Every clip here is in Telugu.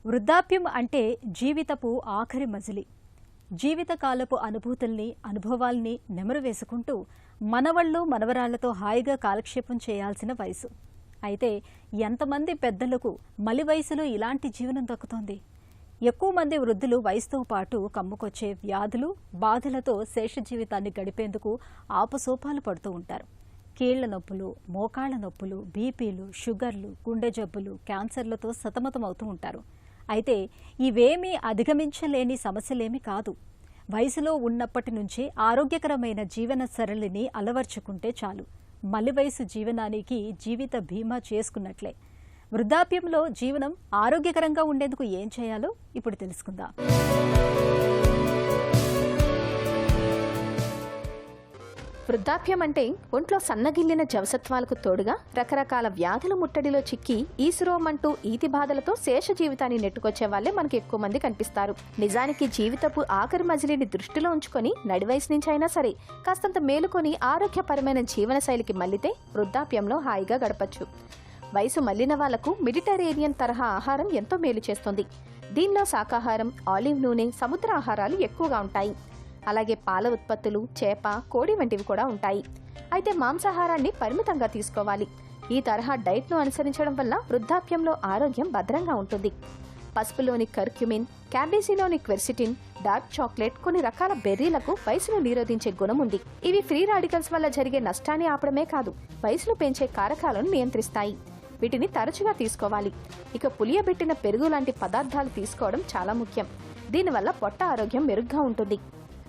వృద్ధాప్యం అంటే జీవితపు ఆఖరి మజిలి. జీవితకాలపు అనుభవాల్ని నెమరు వేసుకుంటూ మనవళ్ళు మనవరాళ్లతో హాయిగా కాలక్షేపం చేయాల్సిన వయసు. అయితే ఎంతమంది పెద్దలకు మలి వయసులో ఇలాంటి జీవనం దక్కుతోంది? ఎక్కువ మంది వృద్ధులు వయసుతో పాటు కమ్ముకొచ్చే వ్యాధులు, బాధలతో శేష జీవితాన్ని గడిపేందుకు ఆపసోపాలు పడుతూ ఉంటారు. కీళ్ల నొప్పులు, మోకాళ్ల నొప్పులు, బీపీలు, షుగర్లు, గుండె జబ్బులు, క్యాన్సర్లతో సతమతమవుతూ ఉంటారు. అయితే ఇవేమీ అధిగమించలేని సమస్యలేమీ కాదు. వయసులో ఉన్నప్పటి నుంచి ఆరోగ్యకరమైన జీవన సరళిని అలవర్చుకుంటే చాలు. మలి వయసు జీవనానికి జీవిత బీమా చేసుకున్నట్లే. వృద్ధాప్యంలో జీవనం ఆరోగ్యకరంగా ఉండేందుకు ఏం చేయాలో ఇప్పుడు తెలుసుకుందాం. వృద్ధాప్యం అంటే ఒంట్లో సన్నగిల్లిన జవసత్వాలకు తోడుగా రకరకాల వ్యాధుల ముట్టడిలో చిక్కి ఈసురోమంటూ ఈతి బాధలతో శేష జీవితాన్ని నెట్టుకొచ్చే వాళ్లే మనకి ఎక్కువ మంది కనిపిస్తారు. నిజానికి జీవితపు ఆఖరి మజిలీని దృష్టిలో ఉంచుకొని నడివయసు నుంచి అయినా సరే కాస్తంత మేలుకొని ఆరోగ్యపరమైన జీవన శైలికి మళ్లితే వృద్ధాప్యంలో హాయిగా గడపచ్చు. వయసు మళ్లిన వాళ్లకు మెడిటరేనియన్ తరహా ఆహారం ఎంతో మేలు చేస్తుంది. దీనిలో శాకాహారం, ఆలివ్ నూనె, సముద్ర ఆహారాలు ఎక్కువగా ఉంటాయి. అలాగే పాల ఉత్పత్తులు, చేప, కోడి వంటివి కూడా ఉంటాయి. అయితే మాంసాహారాన్ని పరిమితంగా తీసుకోవాలి. ఈ తరహా డైట్ను అనుసరించడం వల్ల వృద్ధాప్యంలో ఆరోగ్యం భద్రంగా ఉంటుంది. పసుపులోని కర్క్యుమిన్, క్యాబేజీలోని క్వెర్సిటిన్, డార్క్ చాక్లెట్, కొన్ని రకాల బెర్రీలకు వయసును నిరోధించే గుణం ఉంది. ఇవి ఫ్రీ రాడికల్స్ వల్ల జరిగే నష్టాన్ని ఆపడమే కాదు, వయసును పెంచే కారకాలను నియంత్రిస్తాయి. వీటిని తరచుగా తీసుకోవాలి. ఇక పులియబెట్టిన పెరుగు లాంటి పదార్థాలు తీసుకోవడం చాలా ముఖ్యం. దీనివల్ల పొట్ట ఆరోగ్యం మెరుగ్గా ఉంటుంది.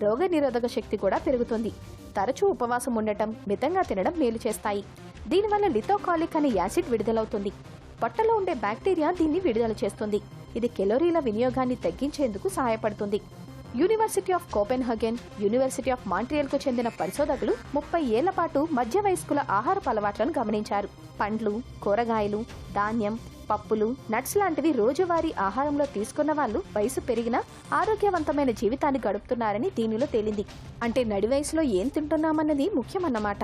రోగ నిరోధక శక్తి కూడా పెరుగుతుంది. తరచూ ఉపవాసం ఉండటం, మితంగా తినడం మేలు చేస్తాయి. దీనివల్ల లిథోకాలిక్ అనే యాసిడ్ విడుదలవుతుంది. పొట్టలో ఉండే బ్యాక్టీరియా దీన్ని విడుదల చేస్తుంది. ఇది కెలోరీల వినియోగాన్ని తగ్గించేందుకు సహాయపడుతుంది. యూనివర్సిటీ ఆఫ్ కోపెన్హగెన్, యూనివర్సిటీ ఆఫ్ మాంట్రియల్కు చెందిన పరిశోధకులు 30 ఏళ్ల పాటు మధ్య వయస్కుల ఆహారపు అలవాట్లను గమనించారు. పండ్లు, కూరగాయలు, ధాన్యం, పప్పులు, నట్స్ లాంటివి రోజువారీ ఆహారంలో తీసుకున్న వాళ్ళు వయసు పెరిగినా ఆరోగ్యవంతమైన జీవితాన్ని గడుపుతున్నారని దీనిలో తేలింది. అంటే నడి వయసులో ఏం తింటున్నామన్నది ముఖ్యమన్నమాట.